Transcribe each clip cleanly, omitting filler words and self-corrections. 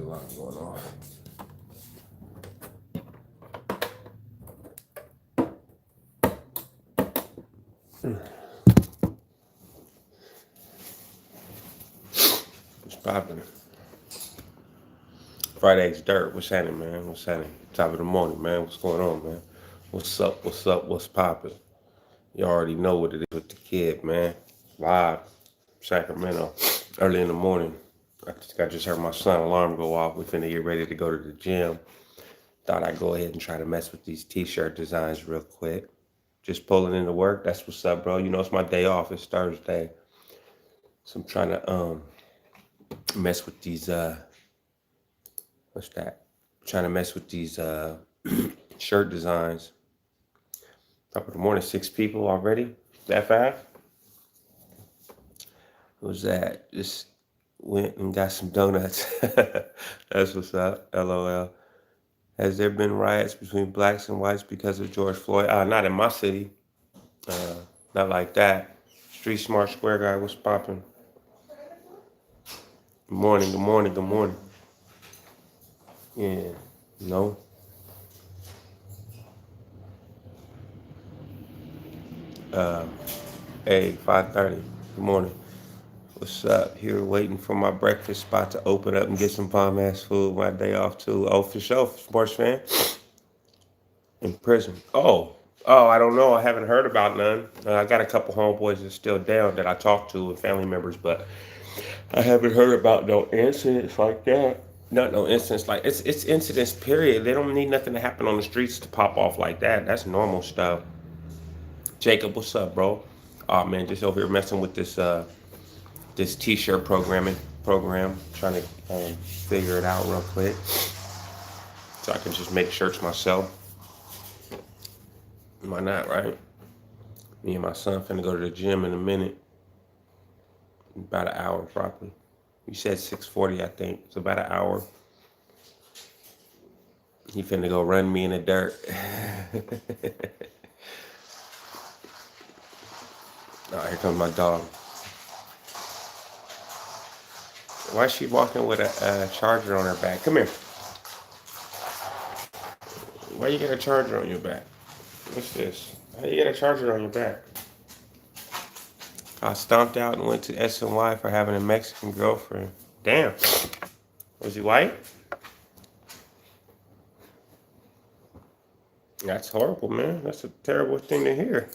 lot going on. What's poppin'? Friday's dirt. What's happening, man? What's happening? Top of the morning, man. What's going on, man? What's up? What's up? What's poppin'? You already know what it is with the kid, man. Live, Sacramento, early in the morning. I just heard my son alarm go off. We finna get ready to go to the gym. Thought I'd go ahead and try to mess with these t-shirt designs real quick. Just pulling into work. That's what's up, bro. You know it's my day off. It's Thursday. So I'm trying to mess with these what's that? Trying to mess with these shirt designs. Top of the morning, 6 people already. That fast? What was that? Just went and got some donuts. That's what's up. LOL. Has there been riots between blacks and whites because of George Floyd? Not in my city. Not like that. Street Smart Square Guy, what's popping? Good morning, good morning, good morning. Yeah, no. Hey, 5:30. Good morning. What's up? Here waiting for my breakfast spot to open up and get some bomb ass food. My day off too. Oh, for sure, sports fan. In prison. I don't know. I haven't heard about none. I got a couple homeboys that's still down that I talk to and family members, but I haven't heard about no incidents like that. Not no incidents like it's incidents. Period. They don't need nothing to happen on the streets to pop off like that. That's normal stuff. Jacob, what's up, bro? Oh man, just over here messing with this t-shirt program, trying to figure it out real quick, so I can just make shirts myself. Why not, right? Me and my son finna go to the gym in a minute. About an hour, probably. You said 6:40, I think. It's about an hour. He finna go run me in the dirt. Oh, here comes my dog. Why is she walking with a charger on her back? Come here. Why you got a charger on your back? What's this? How you got a charger on your back? I stomped out and went to SNY for having a Mexican girlfriend. Damn. Was he white? That's horrible, man. That's a terrible thing to hear.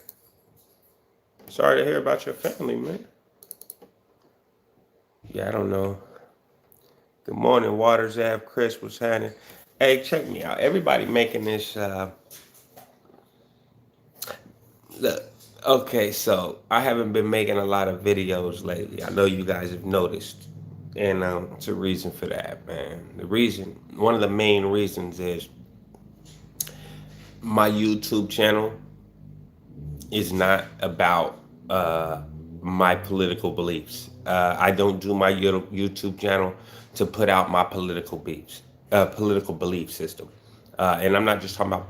Sorry to hear about your family, man. Yeah, I don't know. Good morning, Waters Ave. Chris, what's happening? Hey, check me out. Everybody making this. Look, okay, so I haven't been making a lot of videos lately. I know you guys have noticed. And it's a reason for that, man. One of the main reasons is my YouTube channel is not about my political beliefs. I don't do my YouTube channel to put out my political belief system. And I'm not just talking about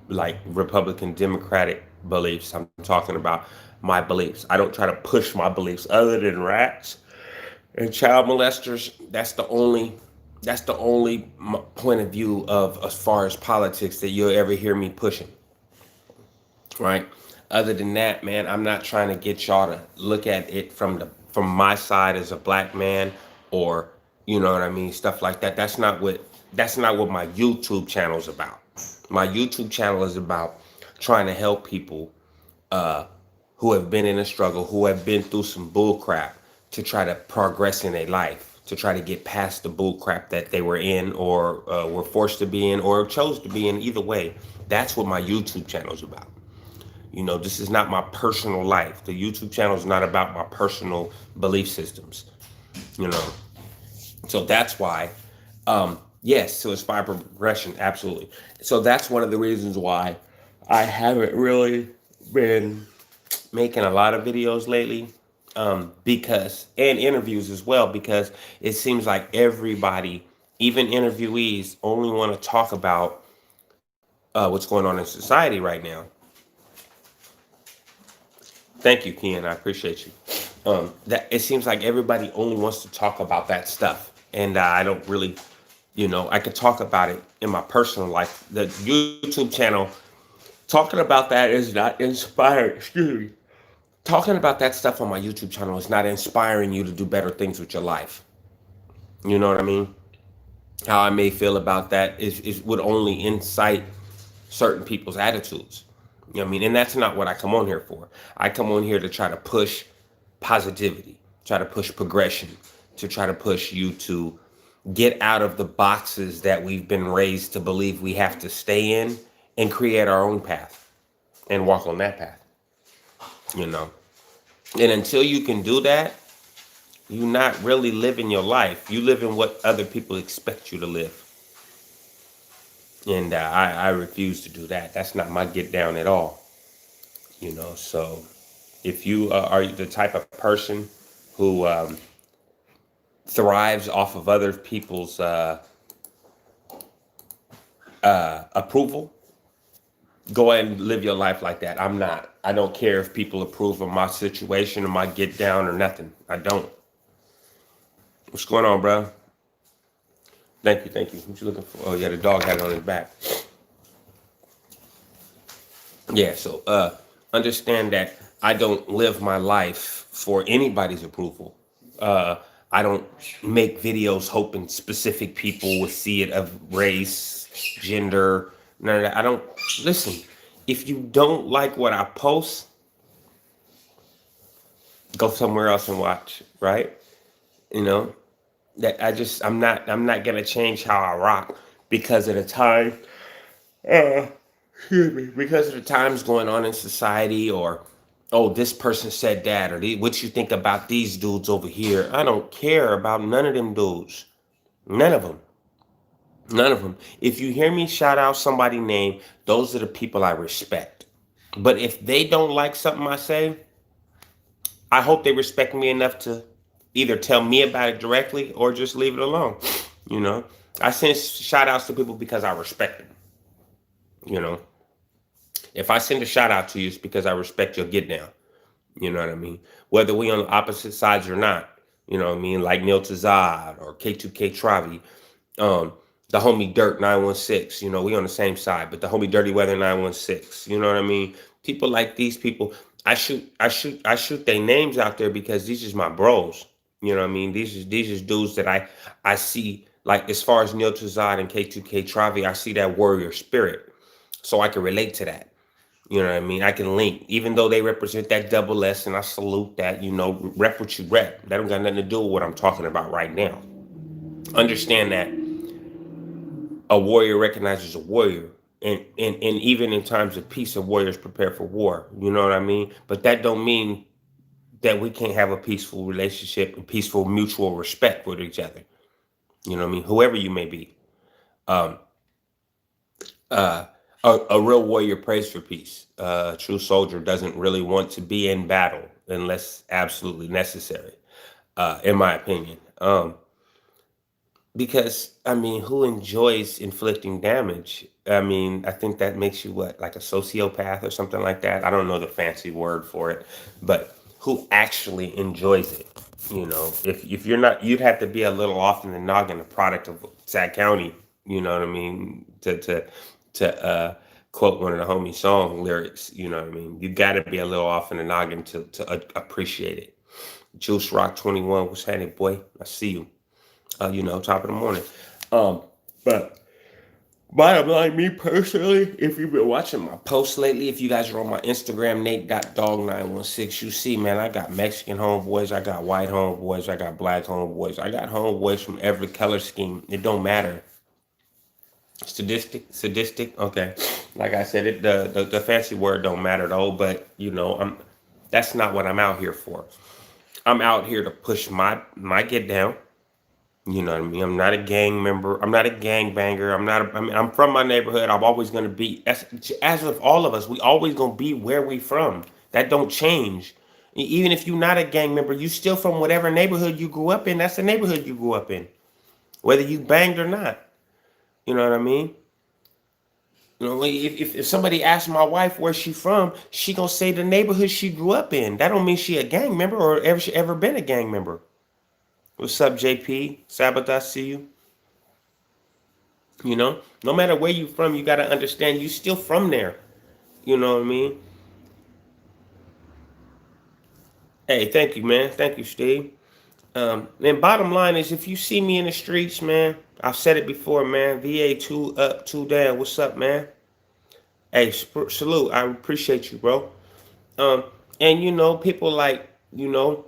like Republican, Democratic beliefs. I'm talking about my beliefs. I don't try to push my beliefs other than rats and child molesters. That's the only point of view of as far as politics that you'll ever hear me pushing. Right? Other than that, man, I'm not trying to get y'all to look at it from my side as a black man, or you know what I mean, stuff like that. That's not what my YouTube channel is about. My YouTube channel is about trying to help people who have been in a struggle, who have been through some bull crap, to try to progress in their life, to try to get past the bull crap that they were in, or were forced to be in, or chose to be in. Either way, that's what my YouTube channel is about. You know, this is not my personal life. The YouTube channel is not about my personal belief systems, you know. So that's why, yes, to inspire progression, absolutely. So that's one of the reasons why I haven't really been making a lot of videos lately, because, and interviews as well, because it seems like everybody, even interviewees, only want to talk about what's going on in society right now. Thank you, Ken. I appreciate you. That it seems like everybody only wants to talk about that stuff, and I don't really I could talk about it in my personal life. The YouTube channel, talking about that is not inspired. Excuse me. Talking about that stuff on my YouTube channel is not inspiring you to do better things with your life. You know what I mean? How I may feel about that is would only incite certain people's attitudes. You know what I mean? And that's not what I come on here for. I come on here to try to push positivity, try to push progression, to try to push you to get out of the boxes that we've been raised to believe we have to stay in and create our own path and walk on that path, you know. And until you can do that, you're not really living your life. You live in what other people expect you to live. And I refuse to do that. That's not my get down at all, So if you are the type of person who thrives off of other people's approval, go ahead and live your life like that. I'm not. I don't care if people approve of my situation or my get down or nothing. I don't. What's going on, bro? Thank you, thank you. What you looking for? Oh yeah, the dog had it on his back. Yeah, so understand that I don't live my life for anybody's approval. I don't make videos hoping specific people will see it of race, gender, none of that. I don't listen. If you don't like what I post, go somewhere else and watch, right? You know, that I'm not gonna change how I rock because of the time. Excuse me, because of the times going on in society, or oh, this person said that, or what you think about these dudes over here. I don't care about none of them dudes. None of them. None of them. If you hear me shout out somebody's name, those are the people I respect. But if they don't like something I say, I hope they respect me enough to either tell me about it directly or just leave it alone. You know, I send shout outs to people because I respect them. You know, if I send a shout out to you, it's because I respect your get down. You know what I mean? Whether we on the opposite sides or not. You know what I mean? Like Neil Tazad or K2K Travi, the homie Dirt 916. We on the same side, but the homie Dirty Weather 916. You know what I mean? People like these people, I shoot their names out there because these is my bros. You know what I mean? These is dudes that I see, like, as far as Neil Tazad and K2K Travi, I see that warrior spirit. So I can relate to that. You know what I mean? I can link, even though they represent that double S, and I salute that. Rep what you rep. That don't got nothing to do with what I'm talking about right now. Understand that a warrior recognizes a warrior, and even in times of peace, a warrior is prepared for war. You know what I mean? But that don't mean that we can't have a peaceful relationship and peaceful mutual respect with each other. You know what I mean? Whoever you may be. Um, a real warrior prays for peace. A true soldier doesn't really want to be in battle unless absolutely necessary, in my opinion. Because, I mean, who enjoys inflicting damage? I mean, I think that makes you what, like a sociopath or something like that? I don't know the fancy word for it, but who actually enjoys it? If you're not, you'd have to be a little off in the noggin, a product of Sac County. You know what I mean? To quote one of the homie song lyrics. You know what I mean? You got to be a little off in the noggin to appreciate it. Juice Rock 21, what's happening, boy? I see you. Top of the morning. But bottom line, me personally, if you've been watching my posts lately, if you guys are on my Instagram, Nate.dog916, you see, man, I got Mexican homeboys, I got white homeboys, I got black homeboys, I got homeboys from every color scheme. It don't matter. Sadistic. Okay, like I said, the fancy word don't matter though. But that's not what I'm out here for. I'm out here to push my get down. You know what I mean? I'm not a gang member. I'm not a gang banger. I'm from my neighborhood. I'm always gonna be as with all of us. We always gonna be where we from. That don't change. Even if you're not a gang member, you still from whatever neighborhood you grew up in. That's the neighborhood you grew up in, whether you banged or not. You know what I mean? If somebody asks my wife where she from, she gonna say the neighborhood she grew up in. That don't mean she a gang member or she ever been a gang member. What's up, JP? Sabbath, I see you. You know, no matter where you from, you got to understand you still from there. You know what I mean? Hey, thank you, man. Thank you, Steve. And bottom line is, if you see me in the streets, man, I've said it before, man. VA two up, two down. What's up, man? Hey, salute. I appreciate you, bro. Um, and you know, people like gracias.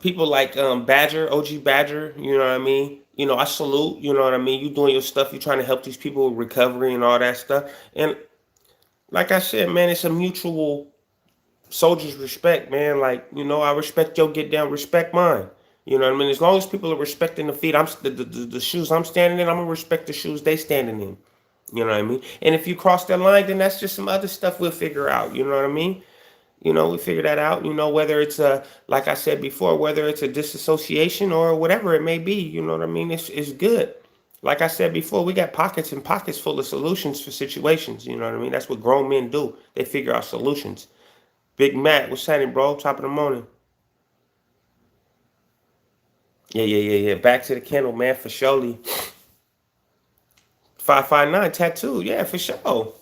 People like Badger, OG Badger. You know what I mean? You know, I salute. You know what I mean? You doing your stuff. You trying to help these people with recovery and all that stuff. And like I said, man, it's a mutual soldiers respect, man. Like, I respect your get down, respect mine. You know what I mean? As long as people are respecting the feet, the shoes I'm standing in, I'm gonna respect the shoes they standing in. You know what I mean? And if you cross that line, then that's just some other stuff we'll figure out. You know what I mean? We figure that out. Whether it's like I said before, whether it's a disassociation or whatever it may be. You know what I mean? It's good. Like I said before, we got pockets and pockets full of solutions for situations. You know what I mean? That's what grown men do. They figure out solutions. Big Mac, what's happening, bro? Top of the morning. Yeah, yeah, yeah, yeah. Back to the kennel, man, for surely. 559 tattoo, yeah, for sure.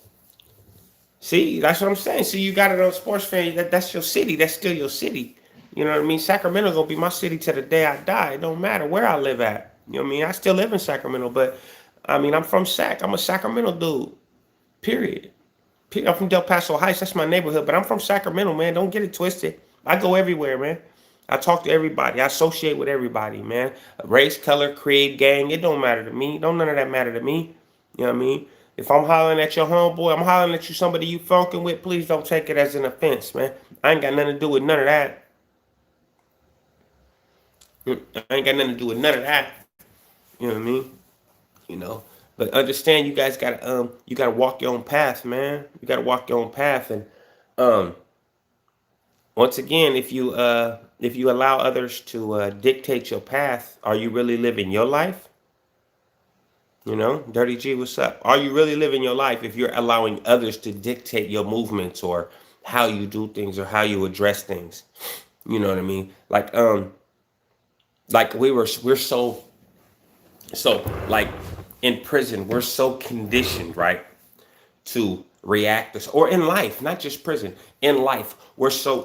See, that's what I'm saying. See, you got it on sports fan. That's your city. That's still your city. You know what I mean? Sacramento gonna be my city till the day I die. It don't matter where I live at. You know what I mean? I still live in Sacramento, but I mean I'm from Sac. I'm a Sacramento dude. Period. I'm from Del Paso Heights. That's my neighborhood, but I'm from Sacramento, man. Don't get it twisted. I go everywhere, man. I talk to everybody. I associate with everybody, man. Race, color, creed, gang. It don't matter to me. Don't none of that matter to me. You know what I mean? If I'm hollering at your homeboy, I'm hollering at you, somebody you funking with, please don't take it as an offense, man. I ain't got nothing to do with none of that. I ain't got nothing to do with none of that. You know what I mean? You know. But understand you guys gotta walk your own path, man. You gotta walk your own path. And um once again, if you allow others to dictate your path, are you really living your life? Dirty G, what's up? Are you really living your life if you're allowing others to dictate your movements or how you do things or how you address things? You know what I mean? Like we're so like in prison, we're so conditioned, right? To react or in life, not just prison, in life we're so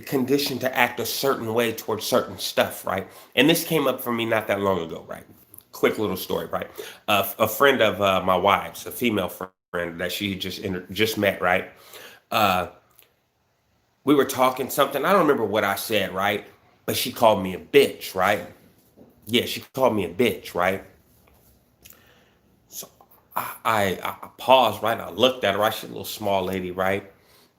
conditioned to act a certain way towards certain stuff, right? And this came up for me not that long ago, right? Quick little story, right? A friend of my wife's, a female friend that she just met, right? uh we were talking something, I don't remember what I said, right? But she called me a bitch, right? Yeah, she called me a bitch, right? So I paused, right? I looked at her, right? She's a little small lady, right?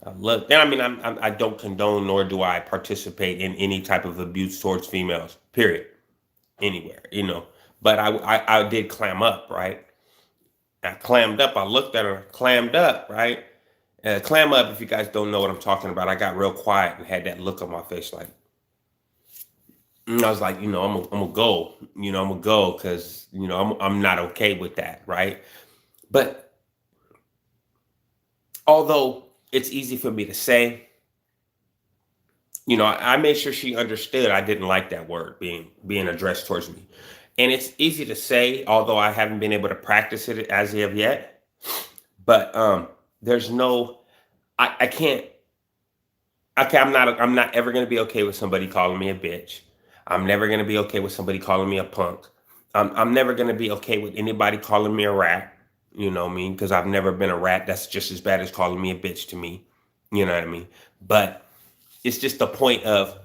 I look, and I mean, I don't condone nor do I participate in any type of abuse towards females, period, anywhere, But I did clam up, right? I clammed up. I looked at her, clammed up, right? Clam up, if you guys don't know what I'm talking about, I got real quiet and had that look on my face, like, I was like, I'm gonna go, I'm gonna go because, I'm not okay with that, right? But although it's easy for me to say, I made sure she understood I didn't like that word being addressed towards me. And it's easy to say, although I haven't been able to practice it as of yet. But there's no, I can't. Okay, I'm not ever gonna be okay with somebody calling me a bitch. I'm never gonna be okay with somebody calling me a punk. I'm never gonna be okay with anybody calling me a rat. You know what I mean? Because I've never been a rat. That's just as bad as calling me a bitch to me. You know what I mean? But it's just the point of,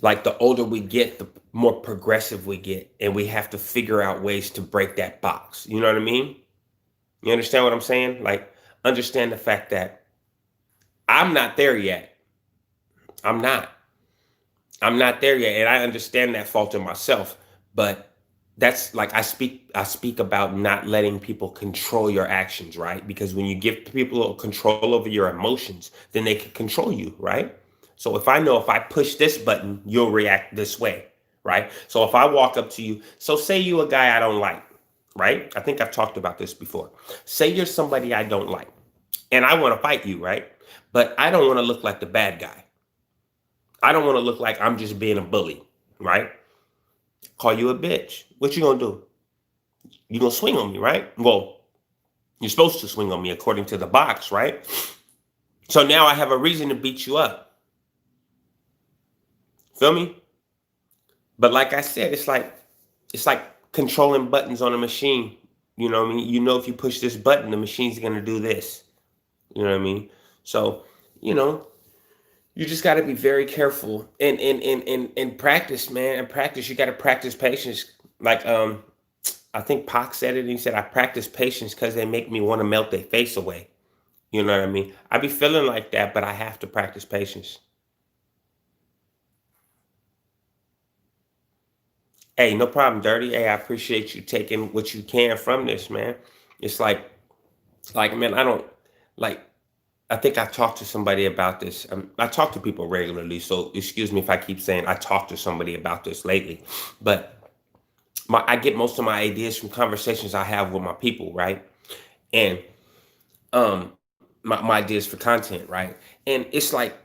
like, the older we get, the more progressive we get, and we have to figure out ways to break that box. You know what I mean? You understand what I'm saying? Like, understand the fact that I'm not there yet. I'm not. I'm not there yet, and I understand that fault in myself. But that's like I speak about not letting people control your actions, right? Because when you give people control over your emotions, then they can control you, right? So if I know if I push this button, you'll react this way, right? So if I walk up to you, so say you a guy I don't like, right? I think I've talked about this before. Say you're somebody I don't like, and I want to fight you, right? But I don't want to look like the bad guy. I don't want to look like I'm just being a bully, right? Call you a bitch. What you gonna do? You gonna swing on me, right? Well, you're supposed to swing on me according to the box, right? So now I have a reason to beat you up. Feel me? But like I said, it's like controlling buttons on a machine. You know what I mean? You know, if you push this button, the machine's gonna do this. You know what I mean? So, you know, you just got to be very careful and practice, man. And practice. You got to practice patience. Like I think Pac said it. And he said, "I practice patience because they make me want to melt their face away." You know what I mean? I be feeling like that, but I have to practice patience. Hey, no problem, Dirty. Hey, I appreciate you taking what you can from this, man. It's like, man, I don't like. I think I talked to somebody about this. I talk to people regularly, so excuse me if I keep saying I talked to somebody about this lately. But I get most of my ideas from conversations I have with my people, right? And um, my ideas for content, right? And it's like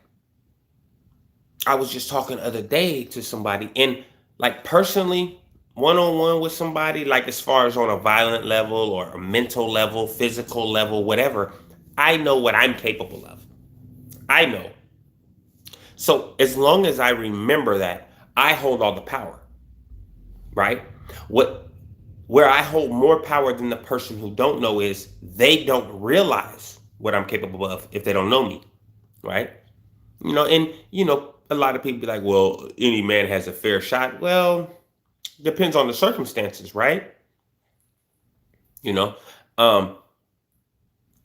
I was just talking the other day to somebody, and like personally, one on one with somebody, like as far as on a violent level or a mental level, physical level, whatever, I know what I'm capable of. I know. So as long as I remember that, I hold all the power, right? What where I hold more power than the person who don't know is they don't realize what I'm capable of if they don't know me, right? And a lot of people be like, "Well, any man has a fair shot." Well, depends on the circumstances, right? You know, um,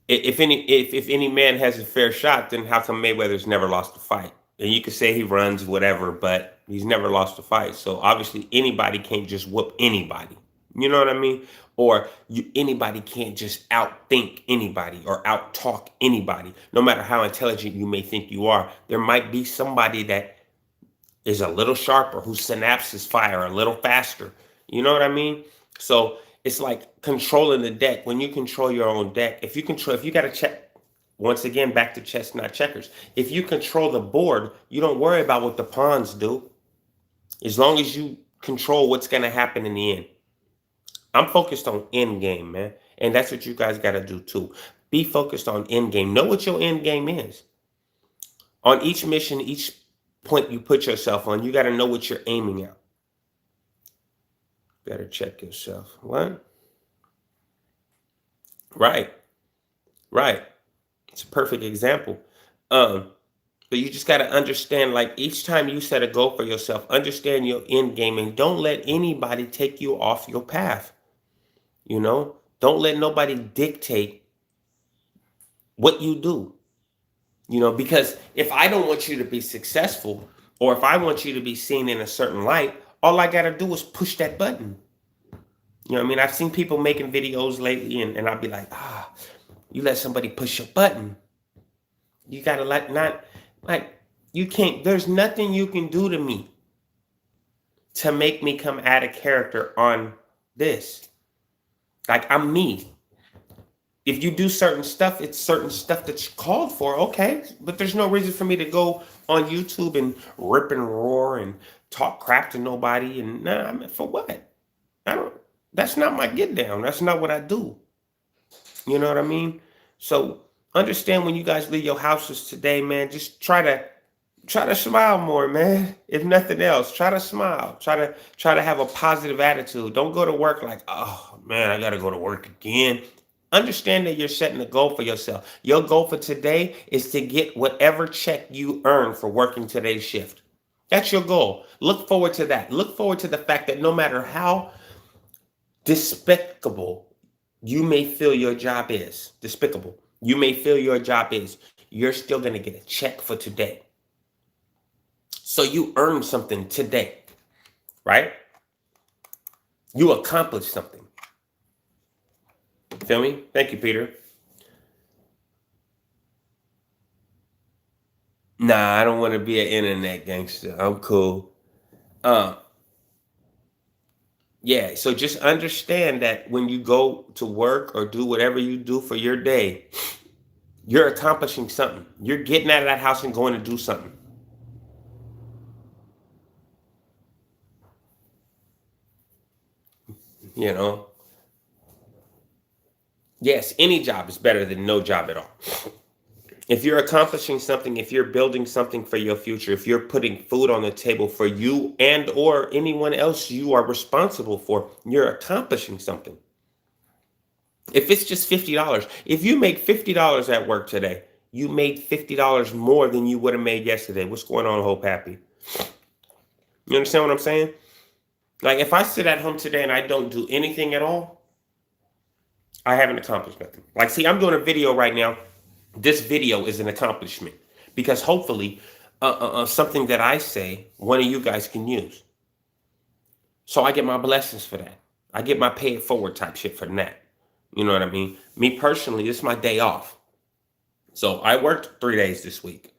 if any man has a fair shot, then how come Mayweather's never lost a fight? And you could say he runs whatever, but he's never lost a fight. So obviously anybody can't just whoop anybody. You know what I mean? Or anybody can't just outthink anybody or outtalk anybody. No matter how intelligent you may think you are, there might be somebody that is a little sharper, whose synapses fire a little faster. You know what I mean? So it's like controlling the deck. When you control your own deck, if you got to check, once again, back to chess, not checkers. If you control the board, you don't worry about what the pawns do, as long as you control what's going to happen in the end. I'm focused on end game, man. And that's what you guys got to do too. Be focused on end game. Know what your end game is. On each mission, each point you put yourself on, you got to know what you're aiming at. Better check yourself. What? Right. Right. It's a perfect example. Um, but you just got to understand, like each time you set a goal for yourself, understand your end game and don't let anybody take you off your path. Don't let nobody dictate what you do. Because if I don't want you to be successful, or if I want you to be seen in a certain light, all I got to do is push that button. You know what I mean? I've seen people making videos lately, and I'll be like, you let somebody push your button. You got to you can't, there's nothing you can do to me to make me come out of character on this. Like, I'm me. If you do certain stuff, it's certain stuff that's called for, okay. But there's no reason for me to go on YouTube and rip and roar and talk crap to nobody. And nah, I mean, for what? I don't, that's not my get down. That's not what I do. You know what I mean? So understand, when you guys leave your houses today, man, just try to smile more, man. If nothing else, try to smile. Try to have a positive attitude. Don't go to work like, oh man, I gotta go to work again. Understand that you're setting a goal for yourself. Your goal for today is to get whatever check you earn for working today's shift. That's your goal. Look forward to that. Look forward to the fact that no matter how despicable you may feel your job is, despicable, you may feel your job is, you're still going to get a check for today. So you earned something today, right? You accomplished something. Feel me? Thank you, Peter. Nah, I don't want to be an internet gangster. I'm cool. Uh, yeah, so just understand that when you go to work or do whatever you do for your day, you're accomplishing something. You're getting out of that house and going to do something. You know, yes, any job is better than no job at all. If you're accomplishing something, if you're building something for your future, if you're putting food on the table for you and or anyone else you are responsible for, you're accomplishing something. If it's just $50, if you make $50 at work today, you made $50 more than you would have made yesterday. What's going on, Hope Happy? You understand what I'm saying? Like if I sit at home today and I don't do anything at all, I haven't accomplished nothing. Like, see, I'm doing a video right now. This video is an accomplishment because hopefully something that I say, one of you guys can use. So I get my blessings for that. I get my pay it forward type shit for that. You know what I mean? Me personally, this is my day off. So I worked 3 days this week.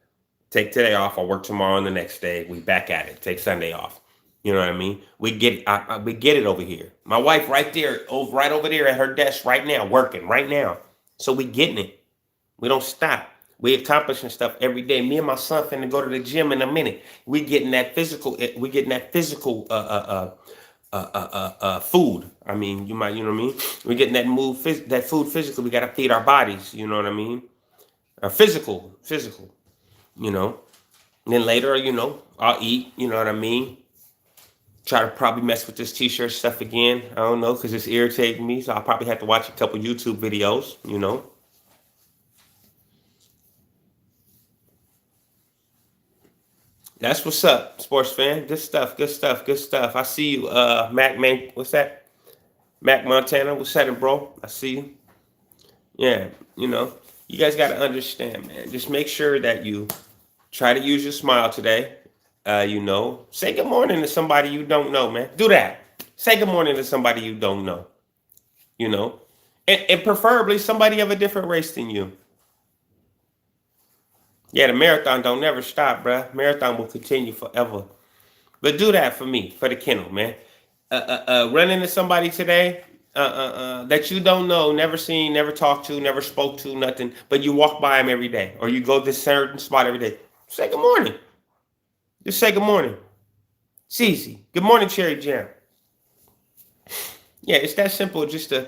Take today off. I'll work tomorrow and the next day. We back at it. Take Sunday off. You know what I mean? We get it over here. My wife right there, right over there at her desk right now, working right now. So we getting it. We don't stop. We accomplishing stuff every day. Me and my son finna go to the gym in a minute. We getting that physical. We getting that physical food. I mean, you know what I mean? We getting that food physically. We gotta feed our bodies. You know what I mean? Physical. You know. And then later, you know, I'll eat. You know what I mean? Try to probably mess with this t-shirt stuff again. I don't know, because it's irritating me. So I'll probably have to watch a couple YouTube videos, you know. That's what's up, sports fan. Good stuff. I see you, Mac, man. What's that? Mac Montana. What's that, bro? I see you. Yeah, you know, you guys got to understand, man. Just make sure that you try to use your smile today. You know, say good morning to somebody you don't know, man. Do that. Say good morning to somebody you don't know. You know, and preferably somebody of a different race than you. Yeah, the marathon don't never stop, bruh. Marathon will continue forever. But do that for me, for the kennel, man. Run into somebody today that you don't know, never seen, never talked to, never spoke to, nothing. But you walk by them every day, or you go to this certain spot every day. Say good morning. Just say good morning. It's easy. Good morning, Cherry Jam. Yeah, it's that simple. Just to,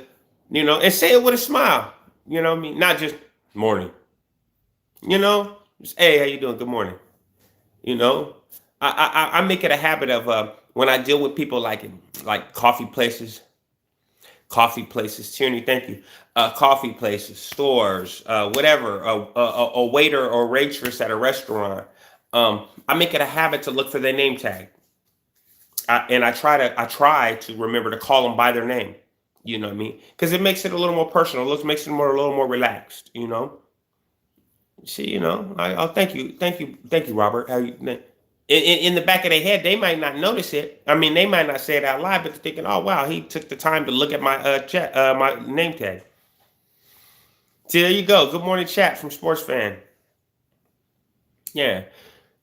you know, and say it with a smile. You know what I mean? Not just morning. You know, just, hey, how you doing? Good morning. You know, I make it a habit of when I deal with people like coffee places, Tierney, thank you. Coffee places, stores, whatever, a waiter or waitress at a restaurant. I make it a habit to look for their name tag. I try to remember to call them by their name. You know what I mean? Because it makes it a little more personal. It makes it a little more relaxed. You know. See, you know, thank you, Robert. How you? In the back of their head, they might not notice it. I mean, they might not say it out loud, but they're thinking, "Oh, wow, he took the time to look at my chat, my name tag." See, there you go. Good morning, chat from Sports Fan. Yeah,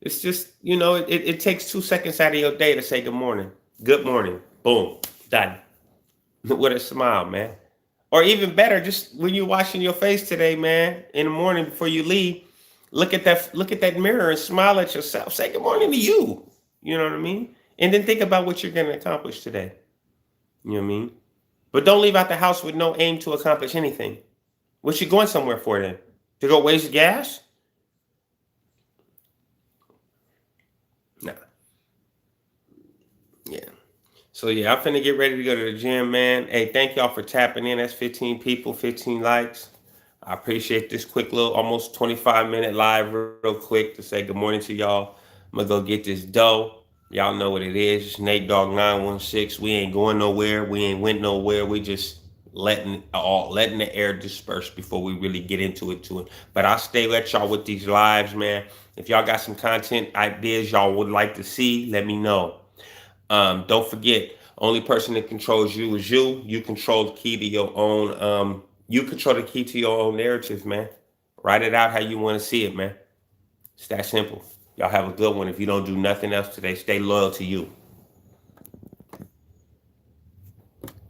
it's just it takes 2 seconds out of your day to say good morning. Good morning. Boom, done. With a smile, man. Or even better, just when you're washing your face today, man, in the morning before you leave, look at that mirror and smile at yourself. Say good morning to you. You know what I mean? And then think about what you're going to accomplish today. You know what I mean? But don't leave out the house with no aim to accomplish anything. What you going somewhere for then? To go waste gas? Nah. Yeah. So yeah, I'm finna get ready to go to the gym, man. Hey, thank y'all for tapping in. That's 15 people, 15 likes. I appreciate this quick little almost 25-minute live real quick to say good morning to y'all. I'm gonna go get this dough. Y'all know what it is. It's Nate Dogg 916. We ain't going nowhere. We ain't went nowhere. We just letting the air disperse before we really get into it. But I'll stay with y'all with these lives, man. If y'all got some content ideas y'all would like to see, let me know. Don't forget, only person that controls you is you. You control the key to your own. You control the key to your own narrative, man. Write it out how you want to see it, man. It's that simple. Y'all have a good one. If you don't do nothing else today, stay loyal to you.